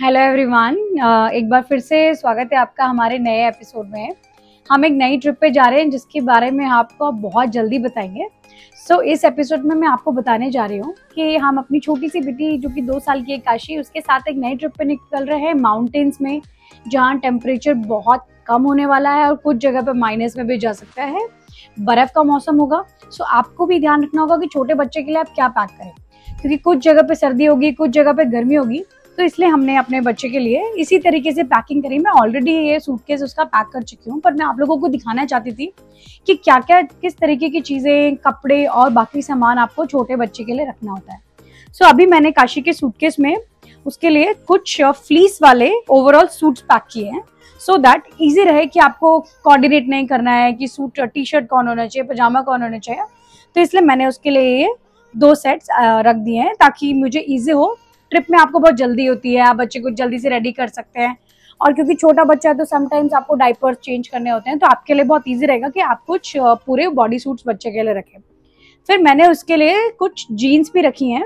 Hello everyone, एक बार फिर से स्वागत है आपका हमारे नए एपिसोड में। हम एक नई ट्रिप पे जा रहे हैं जिसके बारे में आपको बहुत जल्दी बताएंगे। इस एपिसोड में मैं आपको बताने जा रही हूँ कि हम अपनी छोटी सी बेटी जो कि 2 साल की है काशी, उसके साथ एक नई ट्रिप पे निकल रहे हैं माउंटेन्स में, जहाँ टेम्परेचर बहुत कम होने वाला है और कुछ जगह पे माइनस में भी जा सकता है। बर्फ का मौसम होगा। आपको भी ध्यान रखना होगा कि छोटे बच्चे के लिए आप क्या पैक करें, क्योंकि कुछ जगह पे सर्दी होगी, कुछ जगह पे गर्मी होगी। तो इसलिए हमने अपने बच्चे के लिए इसी तरीके से पैकिंग करी। मैं ऑलरेडी ये सूटकेस उसका पैक कर चुकी हूँ, पर मैं आप लोगों को दिखाना चाहती थी कि क्या क्या किस तरीके की चीज़ें, कपड़े और बाकी सामान आपको छोटे बच्चे के लिए रखना होता है। अभी मैंने काशी के सूटकेस में उसके लिए कुछ फ्लीस वाले ओवरऑल सूट्स पैक किए हैं, सो दैट ईजी रहे कि आपको कोऑर्डिनेट नहीं करना है कि सूट टी शर्ट कौन होना चाहिए, पजामा कौन होना चाहिए। तो इसलिए मैंने उसके लिए ये 2 सेट्स रख दिए हैं ताकि मुझे ईजी हो। ट्रिप में आपको बहुत जल्दी होती है, आप बच्चे को जल्दी से रेडी कर सकते हैं, और क्योंकि छोटा बच्चा है तो समटाइम्स आपको डायपर्स चेंज करने होते हैं, तो आपके लिए बहुत इजी रहेगा कि आप कुछ पूरे बॉडी सूट्स बच्चे के लिए रखें। फिर मैंने उसके लिए कुछ जीन्स भी रखी हैं,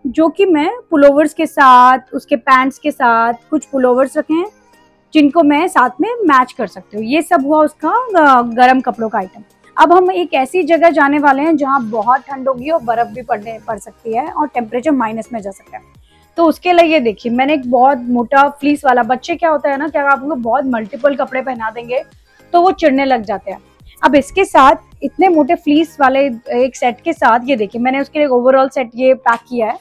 जो कि मैं पुलोवर्स के साथ, उसके पैंट्स के साथ कुछ पुलोवर्स रखे हैं जिनको मैं साथ में मैच कर सकती हूँ। ये सब हुआ उसका गर्म कपड़ों का आइटम। अब हम एक ऐसी जगह जाने वाले हैं जहाँ बहुत ठंड होगी और बर्फ भी पड़ सकती है और टेम्परेचर माइनस में जा सकता है। तो उसके लिए ये देखिए, मैंने एक बहुत मोटा फ्लीस वाला, बच्चे क्या होता है ना, क्या आप उनको बहुत मल्टीपल कपड़े पहना देंगे तो वो चिढ़ने लग जाते हैं। अब इसके साथ इतने मोटे फ्लीस वाले एक सेट के साथ ये देखिए, मैंने उसके लिए ओवरऑल सेट ये पैक किया है,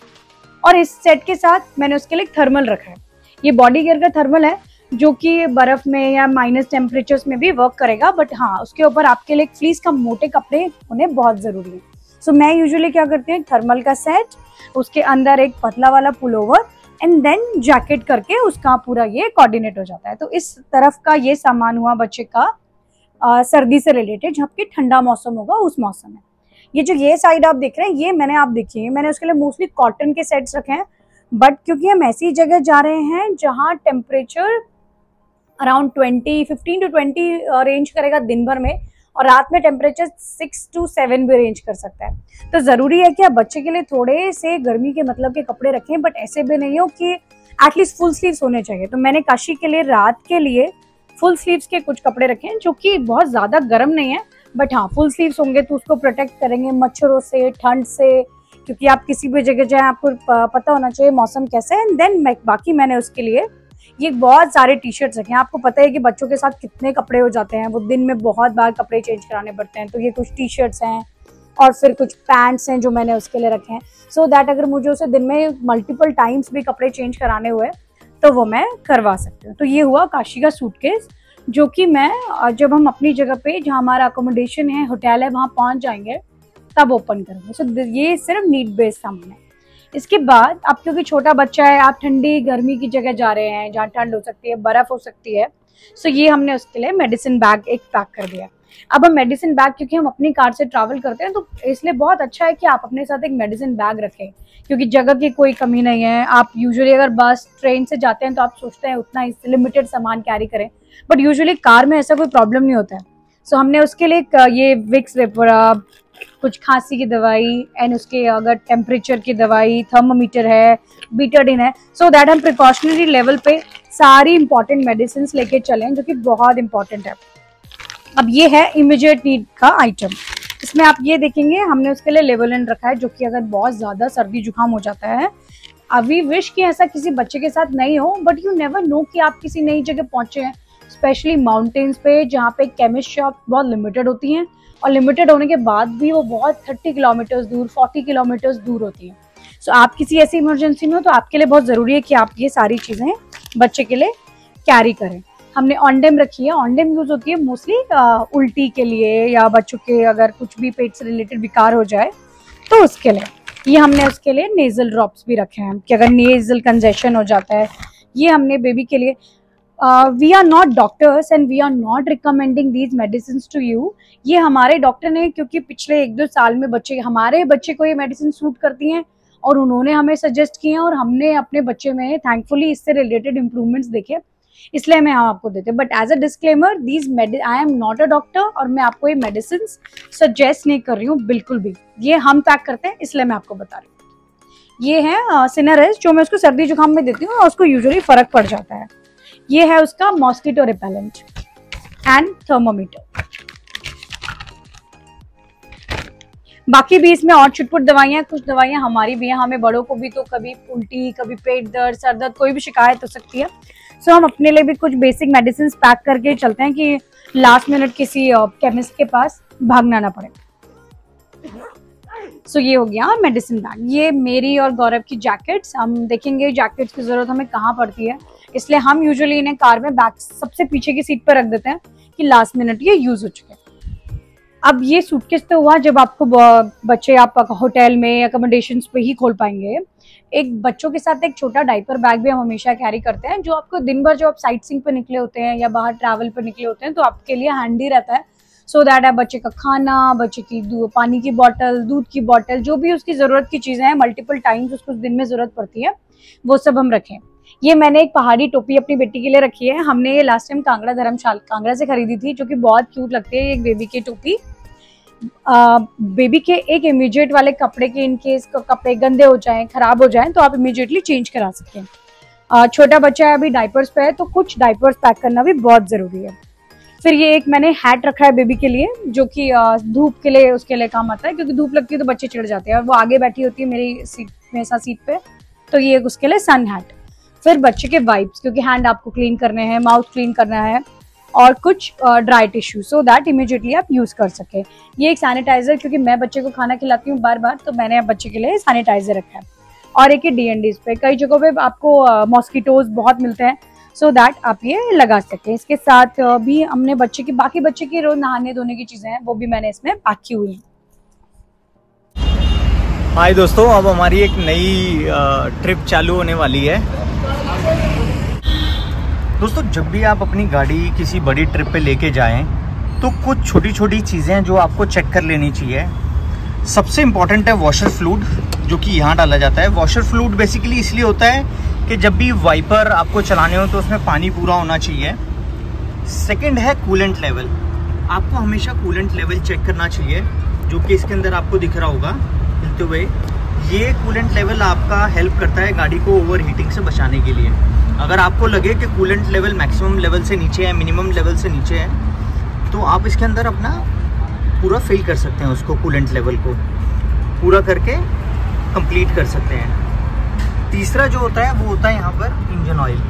और इस सेट के साथ मैंने उसके लिए थर्मल रखा है। ये बॉडी केयर का थर्मल है जो कि बर्फ में या माइनस टेम्परेचर्स में भी वर्क करेगा, बट हाँ, उसके ऊपर आपके लिए फ्लीस का मोटे कपड़े होने बहुत जरूरी है। मैं यूजुअली क्या करती हूँ, थर्मल का सेट, उसके अंदर एक पतला वाला पुलोवर एंड देन जैकेट करके उसका पूरा ये कोऑर्डिनेट हो जाता है। तो इस तरफ का ये सामान हुआ बच्चे का सर्दी से रिलेटेड, जबकि ठंडा मौसम होगा उस मौसम में। ये साइड आप देख रहे हैं, ये आप देखिए, मैंने उसके लिए मोस्टली कॉटन के सेट्स रखे हैं, बट क्योंकि हम ऐसी जगह जा रहे हैं जहाँ टेम्परेचर अराउंड 15 to 20 रेंज करेगा दिन भर में, और रात में टेम्परेचर 6 to 7 भी रेंज कर सकता है। तो जरूरी है कि आप बच्चे के लिए थोड़े से गर्मी के मतलब के कपड़े रखें, बट ऐसे भी नहीं हो कि एटलीस्ट फुल स्लीव्स होने चाहिए। तो मैंने काशी के लिए रात के लिए फुल स्लीव्स के कुछ कपड़े रखे हैं, जो कि बहुत ज्यादा गर्म नहीं है, बट हाँ, फुल स्लीव्स होंगे तो उसको प्रोटेक्ट करेंगे मच्छरों से, ठंड से, क्योंकि आप किसी भी जगह जाए आपको पता होना चाहिए मौसम कैसा है। देन बाकी मैंने उसके लिए ये बहुत सारे टी शर्ट्स रखे हैं। आपको पता है कि बच्चों के साथ कितने कपड़े हो जाते हैं, वो दिन में बहुत बार कपड़े चेंज कराने पड़ते हैं। तो ये कुछ टी शर्ट्स हैं और फिर कुछ पैंट्स हैं जो मैंने उसके लिए रखे हैं, सो दैट अगर मुझे उसे दिन में मल्टीपल टाइम्स भी कपड़े चेंज कराने हुए तो वो मैं करवा सकती हूँ। तो ये हुआ काशी का सूटकेस, जो कि मैं जब हम अपनी जगह पे, जहाँ हमारा अकोमोडेशन है, होटल है, वहाँ पहुँच जाएंगे तब ओपन करेंगे। ये सिर्फ नीड बेस्ड सामान है। इसके बाद आप, क्योंकि छोटा बच्चा है, आप ठंडी गर्मी की जगह जा रहे हैं जहाँ ठंड हो सकती है, बर्फ हो सकती है, ये हमने उसके लिए मेडिसिन बैग एक पैक कर दिया। अब हम मेडिसिन बैग, क्योंकि हम अपनी कार से ट्रैवल करते हैं, तो इसलिए बहुत अच्छा है कि आप अपने साथ एक मेडिसिन बैग रखें, क्योंकि जगह की कोई कमी नहीं है। आप यूजुअली अगर बस ट्रेन से जाते हैं तो आप सोचते हैं उतना लिमिटेड सामान कैरी करें, बट यूजुअली कार में ऐसा कोई प्रॉब्लम नहीं होता है। हमने उसके लिए ये विक्स वेपर, कुछ खांसी की दवाई, एंड उसके अगर टेम्परेचर की दवाई, थर्मोमीटर है, बीटाडिन है, सो दैट हम प्रिकॉशनरी लेवल पे सारी इंपॉर्टेंट मेडिसिन लेके चलें, जो कि बहुत इंपॉर्टेंट है। अब ये है इमीडिएट नीड का आइटम। इसमें आप ये देखेंगे, हमने उसके लिए लेवलिन रखा है, जो कि अगर बहुत ज्यादा सर्दी जुकाम हो जाता है, अभी विश कि ऐसा किसी बच्चे के साथ नहीं हो, बट यू नेवर नो कि आप किसी नई जगह पहुंचे हैं, स्पेशली माउंटेन्स पे, जहाँ पे केमिस्ट शॉप बहुत लिमिटेड होती हैं, और लिमिटेड होने के बाद भी वो बहुत 30 किलोमीटर्स दूर, 40 किलोमीटर्स दूर होती हैं। आप किसी ऐसी इमरजेंसी में हो तो आपके लिए बहुत ज़रूरी है कि आप ये सारी चीज़ें बच्चे के लिए कैरी करें। हमने ऑनडेम रखी है। ऑनडेम यूज़ होती है मोस्टली उल्टी के लिए, या बच्चों के अगर कुछ भी पेट से रिलेटेड विकार हो जाए तो उसके लिए। ये हमने उसके लिए नेजल ड्रॉप्स भी रखे हैं कि अगर नेजल कंजेशन हो जाता है। ये हमने बेबी के लिए, we are not doctors and we are not recommending these medicine to you. ये हमारे डॉक्टर ने, क्योंकि पिछले 1-2 साल में हमारे बच्चे को ये मेडिसिन सूट करती हैं और उन्होंने हमें सजेस्ट किए हैं, और हमने अपने बच्चे में थैंकफुली इससे रिलेटेड इंप्रूवमेंट्स देखे, इसलिए मैं हम आपको देते हैं। But as a disclaimer, I am not a doctor, और मैं आपको ये मेडिसिन सजेस्ट नहीं कर रही हूँ बिल्कुल भी। ये हम पैक करते हैं, इसलिए मैं आपको बता रही हूँ। ये है सिनरेज, जो मैं उसको सर्दी जुकाम में देती हूँ और उसको यूजुअली फर्क पड़ जाता है। ये है उसका मॉस्किटो रिपेलेंट एंड थर्मोमीटर। बाकी भी इसमें और छुटपुट दवाइयाँ, कुछ दवाइयाँ हमारी भी हैं, हमें बड़ों को भी तो कभी उल्टी, कभी पेट दर्द, सर दर्द, कोई भी शिकायत हो सकती है। सो हम अपने लिए भी कुछ बेसिक मेडिसिन पैक करके चलते हैं कि लास्ट मिनट किसी केमिस्ट के पास भागना ना पड़े। सो ये हो गया मेडिसिन बैग। ये मेरी और गौरव की जैकेट्स, हम देखेंगे जैकेट्स की जरूरत हमें कहाँ पड़ती है, इसलिए हम यूजुअली इन्हें कार में बैक सबसे पीछे की सीट पर रख देते हैं कि लास्ट मिनट ये यूज हो चुके हैं। अब ये सूटकेस तो हुआ जब आपको बच्चे आप होटल में अकोमोडेशंस पे ही खोल पाएंगे। एक बच्चों के साथ एक छोटा डाइपर बैग भी हम हमेशा कैरी करते हैं, जो आपको दिन भर जो आप साइट सीइंग पे निकले होते हैं या बाहर ट्रैवल पे निकले होते हैं तो आपके लिए हैंडी रहता है। सो दैट आप बच्चे का खाना, बच्चे की पानी की बॉटल, दूध की बॉटल, जो भी उसकी जरूरत की चीजें हैं, मल्टीपल टाइम्स उसको दिन में जरूरत पड़ती है, वो सब हम रखें। ये मैंने एक पहाड़ी टोपी अपनी बेटी के लिए रखी है। हमने ये लास्ट टाइम कांगड़ा धर्मशाला कांगड़ा से खरीदी थी, जो कि बहुत क्यूट लगती है। एक बेबी की टोपी, बेबी के एक इमीडिएट वाले कपड़े के इनकेस कपड़े गंदे हो जाएं, खराब हो जाएं, तो आप इमीडिएटली चेंज करा सकते हैं। छोटा बच्चा है, अभी डाइपर्स पे है, तो कुछ डाइपर्स पैक करना भी बहुत जरूरी है। फिर ये एक मैंने हैट रखा है बेबी के लिए, जो कि धूप के लिए उसके लिए काम आता है, क्योंकि धूप लगती है तो बच्चे चिढ़ जाते हैं और वो आगे बैठी होती है मेरे साथ सीट पे, तो ये एक उसके लिए सन हैट। फिर बच्चे के वाइप्स, क्योंकि हैंड आपको क्लीन करने हैं, माउथ क्लीन करना है, और कुछ dry tissue, so that immediately आप यूज कर सके। ये एक सैनिटाइजर, क्योंकि मैं बच्चे को खाना खिलाती हूँ बार बार, तो मैंने अब बच्चे के लिए सैनिटाइजर रखा है। और एक D&Ds पे कई जगहों पे आपको मॉस्किटोज बहुत मिलते हैं, सो दैट आप ये लगा सकते हैं। इसके साथ भी हमने बाकी बच्चे की रोज नहाने धोने की चीजें हैं, वो भी मैंने इसमें पैक की हुई है। हाय दोस्तों, अब हमारी एक नई ट्रिप चालू होने वाली है। दोस्तों, जब भी आप अपनी गाड़ी किसी बड़ी ट्रिप पे लेके जाएं तो कुछ छोटी छोटी चीज़ें जो आपको चेक कर लेनी चाहिए। सबसे इम्पॉर्टेंट है वॉशर फ्लूइड, जो कि यहाँ डाला जाता है। वॉशर फ्लूइड बेसिकली इसलिए होता है कि जब भी वाइपर आपको चलाने हो तो उसमें पानी पूरा होना चाहिए। सेकंड है कूलेंट लेवल। आपको हमेशा कूलेंट लेवल चेक करना चाहिए, जो कि इसके अंदर आपको दिख रहा होगा हिलते हुए। ये कूलेंट लेवल आपका हेल्प करता है गाड़ी को ओवर हीटिंग से बचाने के लिए। अगर आपको लगे कि कूलेंट लेवल मैक्सिमम लेवल से नीचे है, मिनिमम लेवल से नीचे है, तो आप इसके अंदर अपना पूरा फिल कर सकते हैं, उसको कूलेंट लेवल को पूरा करके कंप्लीट कर सकते हैं। तीसरा जो होता है वो होता है यहाँ पर इंजन ऑयल।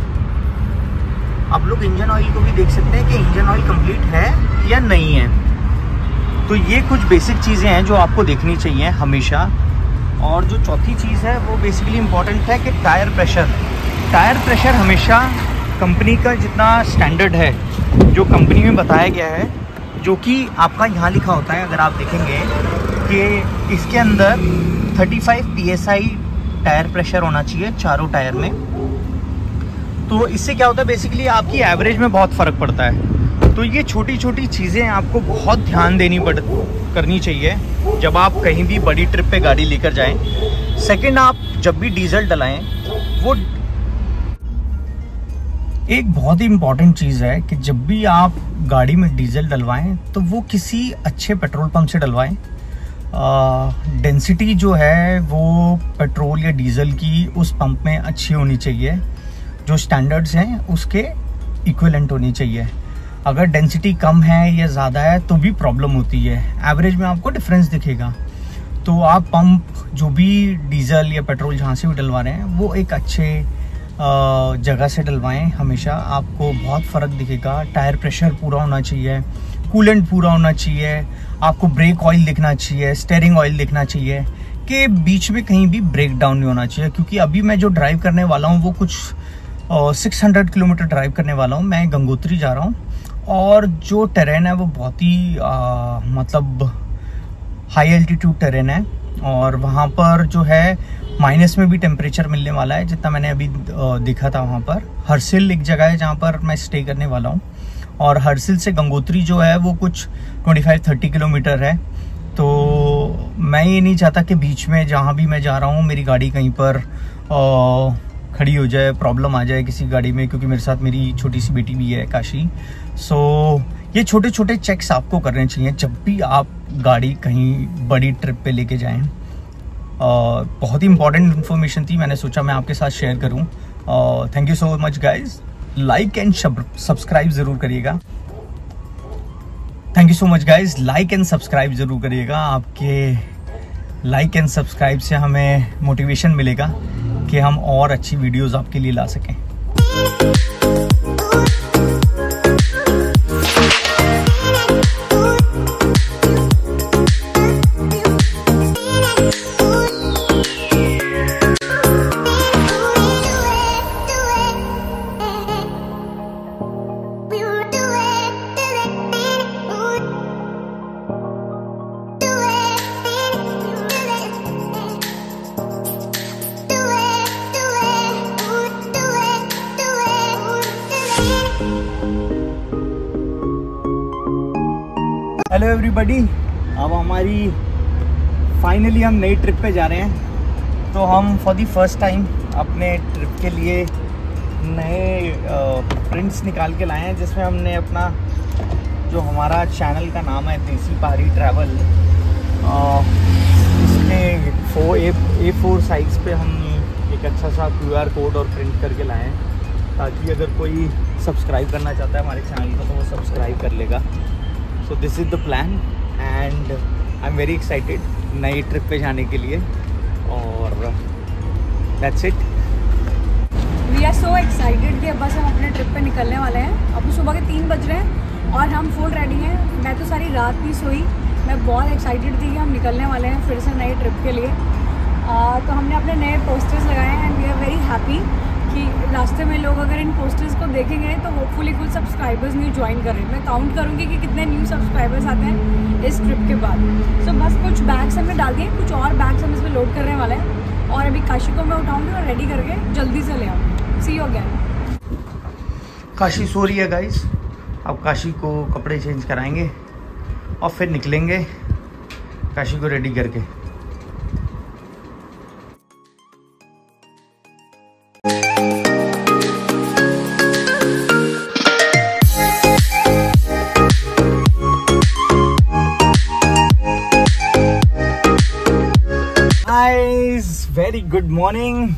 आप लोग इंजन ऑयल को भी देख सकते हैं कि इंजन ऑयल कंप्लीट है या नहीं है। तो ये कुछ बेसिक चीज़ें हैं जो आपको देखनी चाहिए हमेशा। और जो चौथी चीज़ है वो बेसिकली इम्पॉर्टेंट है कि टायर प्रेशर हमेशा कंपनी का जितना स्टैंडर्ड है, जो कंपनी में बताया गया है, जो कि आपका यहाँ लिखा होता है, अगर आप देखेंगे कि इसके अंदर 35 PSI टायर प्रेशर होना चाहिए चारों टायर में। तो इससे क्या होता है, बेसिकली आपकी एवरेज में बहुत फ़र्क पड़ता है। तो ये छोटी छोटी चीज़ें आपको बहुत ध्यान करनी चाहिए जब आप कहीं भी बड़ी ट्रिप पे गाड़ी लेकर जाएं। सेकंड, आप जब भी डीजल डलाएं, वो एक बहुत ही इम्पॉर्टेंट चीज़ है कि जब भी आप गाड़ी में डीजल डलवाएं तो वो किसी अच्छे पेट्रोल पंप से डलवाएं। डेंसिटी जो है वो पेट्रोल या डीजल की उस पंप में अच्छी होनी चाहिए, जो स्टैंडर्ड्स हैं उसके इक्विवेलेंट होनी चाहिए। अगर डेंसिटी कम है या ज़्यादा है तो भी प्रॉब्लम होती है, एवरेज में आपको डिफरेंस दिखेगा। तो आप पंप जो भी डीजल या पेट्रोल जहाँ से भी डलवा रहे हैं वो एक अच्छे जगह से डलवाएं, हमेशा आपको बहुत फ़र्क दिखेगा। टायर प्रेशर पूरा होना चाहिए, कूलेंट पूरा होना चाहिए, आपको ब्रेक ऑयल दिखना चाहिए, स्टीयरिंग ऑयल दिखना चाहिए, कि बीच में कहीं भी ब्रेक डाउन नहीं होना चाहिए। क्योंकि अभी मैं जो ड्राइव करने वाला हूँ वो कुछ 600 किलोमीटर ड्राइव करने वाला हूँ। मैं गंगोत्री जा रहा हूँ और जो टेरेन है वो बहुत ही मतलब हाई एल्टीट्यूड टेरेन है, और वहाँ पर जो है माइनस में भी टेम्परेचर मिलने वाला है, जितना मैंने अभी देखा था। वहाँ पर हरसिल एक जगह है जहाँ पर मैं स्टे करने वाला हूँ, और हरसिल से गंगोत्री जो है वो कुछ 25-30 किलोमीटर है। तो मैं ये नहीं चाहता कि बीच में जहाँ भी मैं जा रहा हूँ मेरी गाड़ी कहीं पर खड़ी हो जाए, प्रॉब्लम आ जाए किसी गाड़ी में, क्योंकि मेरे साथ मेरी छोटी सी बेटी भी है, काशी। सो ये छोटे छोटे चेक्स आपको करने चाहिए जब भी आप गाड़ी कहीं बड़ी ट्रिप पे लेके जाएं। बहुत ही इंपॉर्टेंट इन्फॉर्मेशन थी, मैंने सोचा मैं आपके साथ शेयर करूं। Thank you so much guys, like and subscribe ज़रूर करिएगा। Thank you so much guys, like and subscribe ज़रूर करिएगा। आपके लाइक एंड सब्सक्राइब से हमें मोटिवेशन मिलेगा कि हम और अच्छी वीडियोस आपके लिए ला सकें। हेलो एवरीबॉडी, अब हमारी फाइनली हम नई ट्रिप पे जा रहे हैं। तो हम फॉर द फर्स्ट टाइम अपने ट्रिप के लिए नए प्रिंट्स निकाल के लाए हैं, जिसमें हमने अपना जो हमारा चैनल का नाम है देसी पहाड़ी ट्रैवल, इसमें A4 साइज़ पे हम एक अच्छा सा QR कोड और प्रिंट करके लाए हैं, ताकि अगर कोई सब्सक्राइब करना चाहता है हमारे चैनल को तो वो सब्सक्राइब कर लेगा। So this is the plan and I'm very excited नई ट्रिप पे जाने के लिए, और that's it। We are so excited कि बस हम अपने ट्रिप पे निकलने वाले हैं। अभी सुबह के 3 बज रहे हैं और हम फुल रेडी हैं। मैं तो सारी रात नहीं सोई, मैं बहुत एक्साइटेड थी कि हम निकलने वाले हैं फिर से नई ट्रिप के लिए। तो हमने अपने नए पोस्टर्स लगाए हैं and we are very happy कि रास्ते में लोग अगर इन पोस्टर्स को देखेंगे तो होपफुली कुछ सब्सक्राइबर्स न्यू ज्वाइन करें। मैं काउंट करूँगी कि कितने न्यू सब्सक्राइबर्स आते हैं इस ट्रिप के बाद। सो बस कुछ बैग्स हमने डाल दिए, कुछ और बैग्स हम इसमें लोड करने वाले हैं और अभी काशी को मैं उठाऊँगी और रेडी करके जल्दी से ले आऊँगी। सी यू अगेन। काशी सो रही है गाइस, अब काशी को कपड़े चेंज कराएंगे और फिर निकलेंगे काशी को रेडी करके। वेरी गुड मॉर्निंग,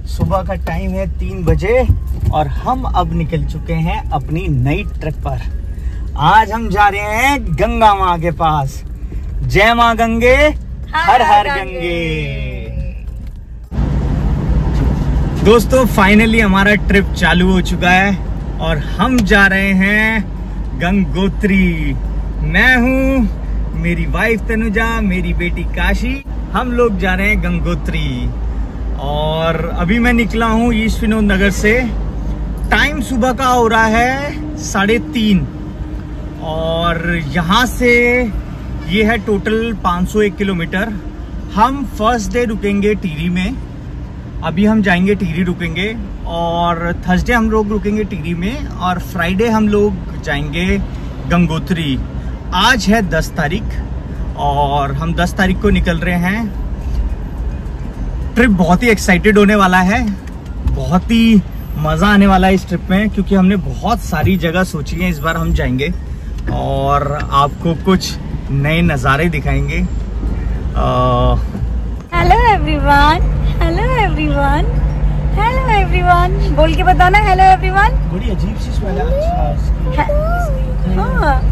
सुबह का टाइम है 3 बजे और हम अब निकल चुके हैं अपनी नई ट्रिप पर। आज हम जा रहे हैं गंगा माँ के पास। जय माँ गंगे, हर हर गंगे। दोस्तों फाइनली हमारा ट्रिप चालू हो चुका है और हम जा रहे हैं गंगोत्री। मैं हूँ, मेरी वाइफ तनुजा, मेरी बेटी काशी, हम लोग जा रहे हैं गंगोत्री। और अभी मैं निकला हूँ ईस्ट विनोद नगर से। टाइम सुबह का हो रहा है 3:30 और यहाँ से ये है टोटल 501 किलोमीटर। हम फर्स्ट डे रुकेंगे टिहरी में, अभी हम जाएंगे टिहरी रुकेंगे, और थर्सडे हम लोग रुकेंगे टिहरी में, और फ्राइडे हम लोग जाएंगे गंगोत्री। आज है 10 तारीख और हम 10 तारीख को निकल रहे हैं। ट्रिप बहुत ही एक्साइटेड होने वाला है, बहुत ही मज़ा आने वाला है इस ट्रिप में, क्योंकि हमने बहुत सारी जगह सोची है इस बार हम जाएंगे और आपको कुछ नए नज़ारे दिखाएंगे। Hello everyone, hello everyone, hello everyone, बोल के बताना हेलो एवरीवन। बड़ी अजीब सी स्मेल है। हाँ